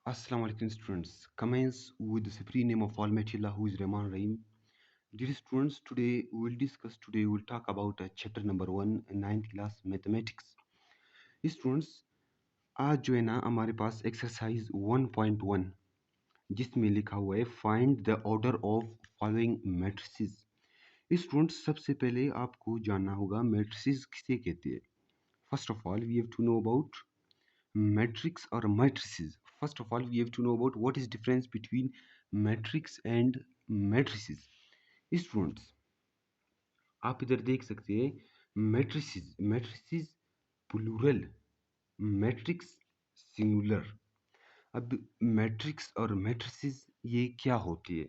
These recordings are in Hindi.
Assalamu alaikum students. Commence with the supreme name of Almighty Allah who is Rahman Rahim. Dear students, today we'll talk about chapter number 1 ninth class mathematics. Students आज जो है ना हमारे पास एक्सरसाइज 1.1 जिसमें लिखा हुआ है find the order of following matrices. Students सबसे पहले आपको जानना होगा मैट्रिसेस किसे कहते हैं। First of all we have to know about matrix or matrices. First of all, we have to know about what is difference between matrix and matrices. Students, आप इधर देख सकते हैं मैट्रिसेस प्लूरल, मैट्रिक्स सिंगुलर। अब मैट्रिक्स और मैट्रिसेस ये क्या होती है,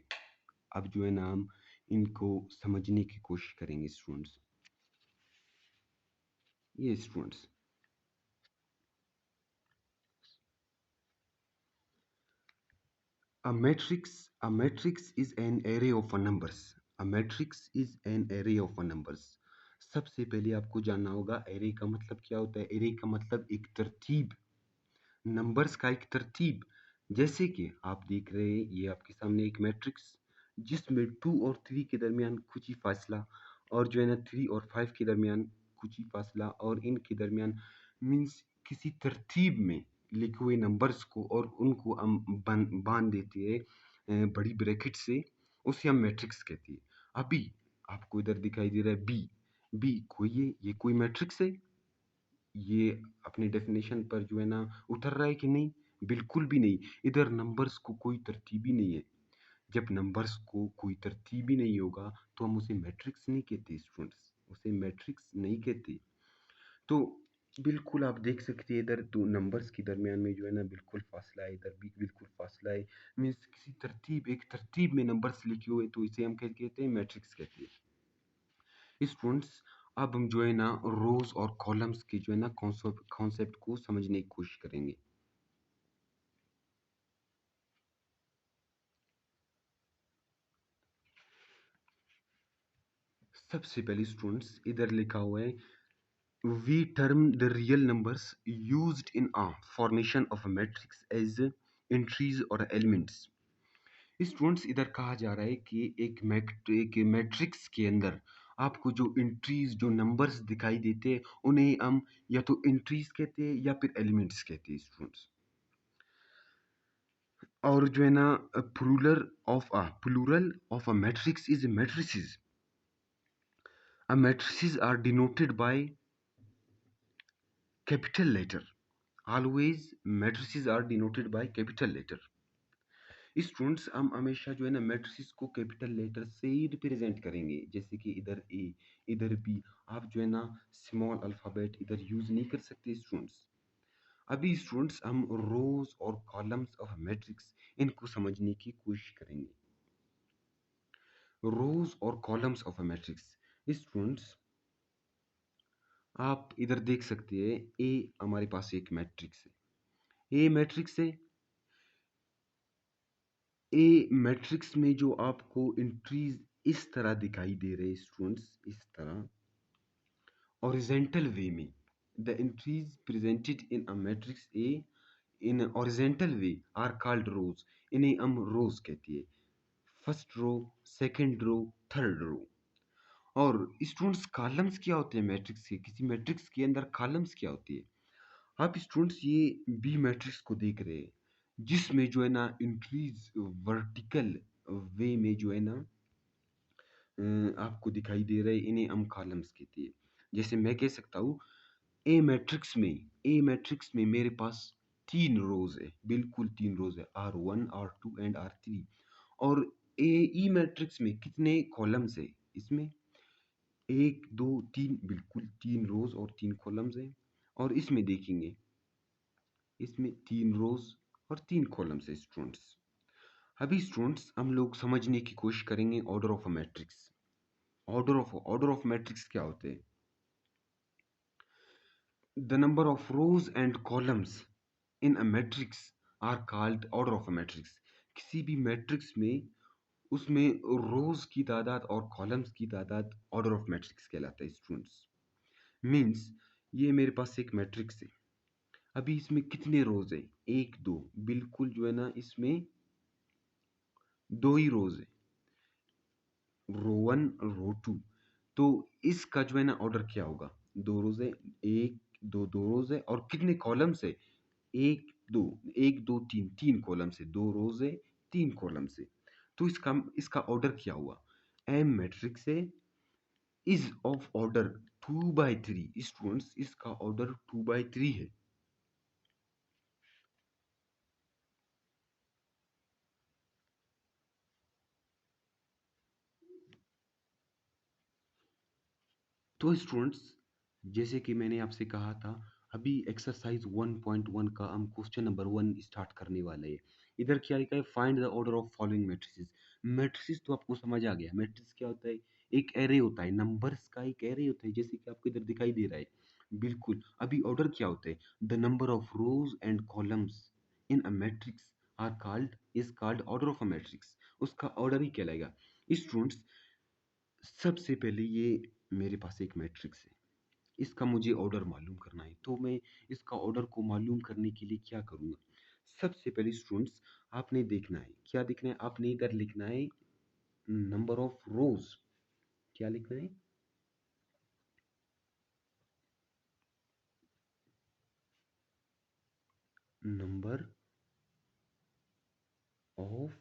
अब जो है ना हम इनको समझने की कोशिश करेंगे स्टूडेंट्स। ये students A matrix is an array of numbers. A matrix is an array of numbers. सबसे पहले आपको जानना होगा एरे का मतलब क्या होता है। एरे का मतलब एक तरतीब, नंबर्स का एक तरतीब। जैसे कि आप देख रहे हैं ये आपके सामने एक मैट्रिक्स जिसमें 2 और 3 के दरमियान कुछ ही फासला, और जो है ना 3 और 5 के दरमियान कुछ ही फासला, और इनके दरमियान मीन्स किसी तरतीब में लिखे हुए नंबर्स को और उनको हम बांध देते हैं बड़ी ब्रैकेट से, उसे हम मैट्रिक्स कहते हैं। अभी आपको इधर दिखाई दे रहा है बी। ये कोई मैट्रिक्स है? ये अपने डेफिनेशन पर जो है ना उतर रहा है कि नहीं? बिल्कुल भी नहीं। इधर नंबर्स को कोई तरतीब ही नहीं है। जब नंबर्स को कोई तरतीब ही नहीं होगा तो हम उसे मैट्रिक्स नहीं कहते स्टूडेंट्स, उसे मैट्रिक्स नहीं कहते। तो बिल्कुल आप देख सकते हैं इधर दो नंबर्स के दरमियान में जो है ना बिल्कुल फासला है, इधर भी बिल्कुल फासला है। मीन्स किसी तरतीब, एक तरतीब में नंबर्स लिखे हुए, तो इसे हम क्या कहते हैं? मैट्रिक्स कहते हैं। स्टूडेंट्स अब हम जो है ना रोज और कॉलम्स के जो है ना कॉन्सेप्ट को समझने की कोशिश करेंगे। सबसे पहले स्टूडेंट्स इधर लिखा हुआ है we term the real numbers used in a formation of a matrix as entries or elements। Students इधर कहा जा रहा है कि एक मैट्रिक्स के अंदर आपको जो एंट्रीज, जो नंबर्स दिखाई देते हैं उन्हें हम या तो एंट्रीज कहते हैं या फिर एलिमेंट्स कहते हैं स्टूडेंट्स। और जो है ना plural of a matrix is matrices. A matrices are denoted by capital letter. Always matrices are denoted by capital letter। Students हम हमेशा जो है ना मैट्रिसेस को कैपिटल लेटर से ही रिप्रेजेंट करेंगे, जैसे कि इधर ए, इधर बी। आप जो है ना स्मॉल अल्फ़ाबेट इधर यूज नहीं कर सकते स्टूडेंट्स। अभी स्टूडेंट्स हम रोज और कॉलम्स ऑफ मैट्रिक्स इनको समझने की कोशिश करेंगे। रोज और कॉलम्स ऑफ मैट्रिक्स स्टूडेंट्स आप इधर देख सकते हैं ए हमारे पास एक मैट्रिक्स है। ए मैट्रिक्स है। ए मैट्रिक्स में जो आपको एंट्रीज इस तरह दिखाई दे रहे हैं स्टूडेंट्स, इस तरह हॉरिजॉन्टल वे में, the entries presented in a matrix A in horizontal way are called rows. इन्हें हम रोज कहते हैं। First row, second row, third row. और स्टूडेंट्स कॉलम्स क्या होते हैं मैट्रिक्स के? किसी मैट्रिक्स के अंदर कॉलम्स क्या होती है? आप स्टूडेंट्स ये बी मैट्रिक्स को देख रहे हैं जिसमें जो है ना इंक्रीज वर्टिकल वे में जो है ना आपको दिखाई दे रहे हैं, इन्हें हम कॉलम्स कहते हैं। जैसे मैं कह सकता हूँ ए मैट्रिक्स में मेरे पास 3 रोज है, बिल्कुल 3 रोज है, R1 R2 एंड R3। और ए ई मैट्रिक्स में कितने कॉलम्स है? इसमें 1 2 3, बिल्कुल 3 रोज और 3 कॉलम्स है। और इसमें देखेंगे, इसमें 3 रोज और 3 कॉलम्स है स्टूडेंट्स। अभी स्टूडेंट्स हम लोग समझने की कोशिश करेंगे order of a matrix. Order of matrix क्या होते हैं? The number of rows and columns in a matrix are called order of a matrix. किसी भी मैट्रिक्स में उसमें रोज की तादाद और कॉलम्स की तादाद ऑर्डर ऑफ मैट्रिक्स कहलाता है स्टूडेंट्स। मीन्स ये मेरे पास एक मैट्रिक्स है। अभी इसमें कितने रोज है? एक दो, बिल्कुल जो है ना इसमें दो ही रोज है, रो वन रो टू। तो इसका जो है ना ऑर्डर क्या होगा? दो रोज है, एक दो, दो रोज है, और कितने कॉलम से? एक दो, एक दो तीन, तीन कॉलम से, दो रोज है, तीन कॉलम से। तो इसका इसका ऑर्डर क्या हुआ? एम मैट्रिक्स है, इज ऑफ ऑर्डर 2/3। स्टूडेंट्स इसका ऑर्डर 2/3 है। तो स्टूडेंट्स जैसे कि मैंने आपसे कहा था, अभी एक्सरसाइज 1.1 का हम क्वेश्चन नंबर 1 स्टार्ट करने वाले हैं। इधर क्या लिखा है? Find the order of following matrices. Matrices तो आपको समझ आ गया। मैट्रिक्स क्या होता है? एक एरे होता है, नंबर्स का एक एरे होता है, जैसे कि आपको इधर दिखाई दे रहा है। बिल्कुल। अभी ऑर्डर क्या होता है? The number of rows and columns in a matrix are called is called order of a matrix. उसका ऑर्डर ही कहलाएगा। स्टूडेंट्स सबसे पहले ये मेरे पास एक मैट्रिक्स है, इसका मुझे ऑर्डर मालूम करना है। तो मैं इसका ऑर्डर को मालूम करने के लिए क्या करूँगा? सबसे पहले स्टूडेंट्स आपने देखना है, क्या देखना है? आपने इधर लिखना है नंबर ऑफ रोज। क्या लिखना है? Number of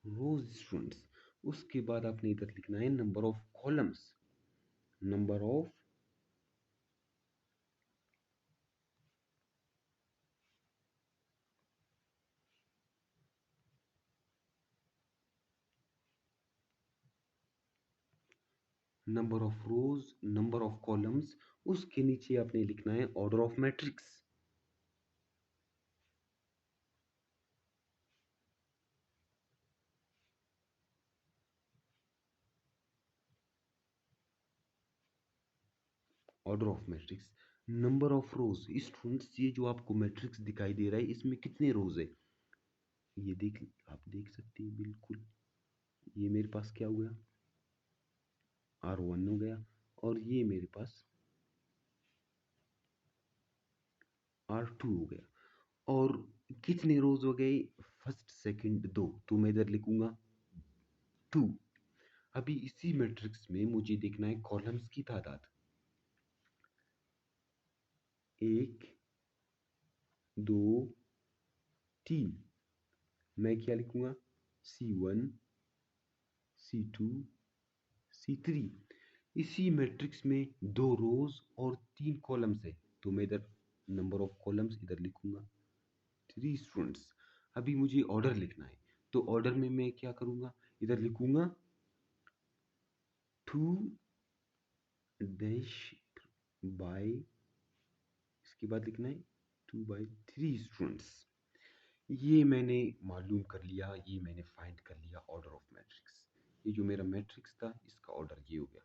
rose students. उसके बाद आपने इधर लिखना है number of columns. Number of number of rose, number of columns. उसके नीचे आपने लिखना है order of matrix. Order of matrix, number of rose. Students ये जो आपको मैट्रिक्स दिखाई दे रहा है, इसमें कितने रोज है? ये देख, आप देख सकते हैं बिल्कुल। ये मेरे पास क्या हो गया? R1 हो गया। और ये मेरे पास R2 हो गया। और कितने रोज हो गए? फर्स्ट सेकंड दो, तो मैं इधर लिखूंगा 2। अभी इसी मैट्रिक्स में मुझे देखना है कॉलम्स की तादाद। एक, दो, तीन। मैं क्या लिखूंगा? C1, C2, C3। इसी मैट्रिक्स में दो रोज और तीन कॉलम्स है, तो मैं इधर नंबर ऑफ कॉलम्स इधर लिखूंगा 3। स्टूडेंट्स अभी मुझे ऑर्डर लिखना है, तो ऑर्डर में मैं क्या करूंगा? इधर लिखूंगा 2 डैश बाय, इसके बाद लिखना है 2/3। स्टूडेंट्स ये मैंने मालूम कर लिया, ये मैंने फाइंड कर लिया ऑर्डर ऑफ मैट्रिक्स। ये जो मेरा मैट्रिक्स था, इसका ऑर्डर ये हो गया।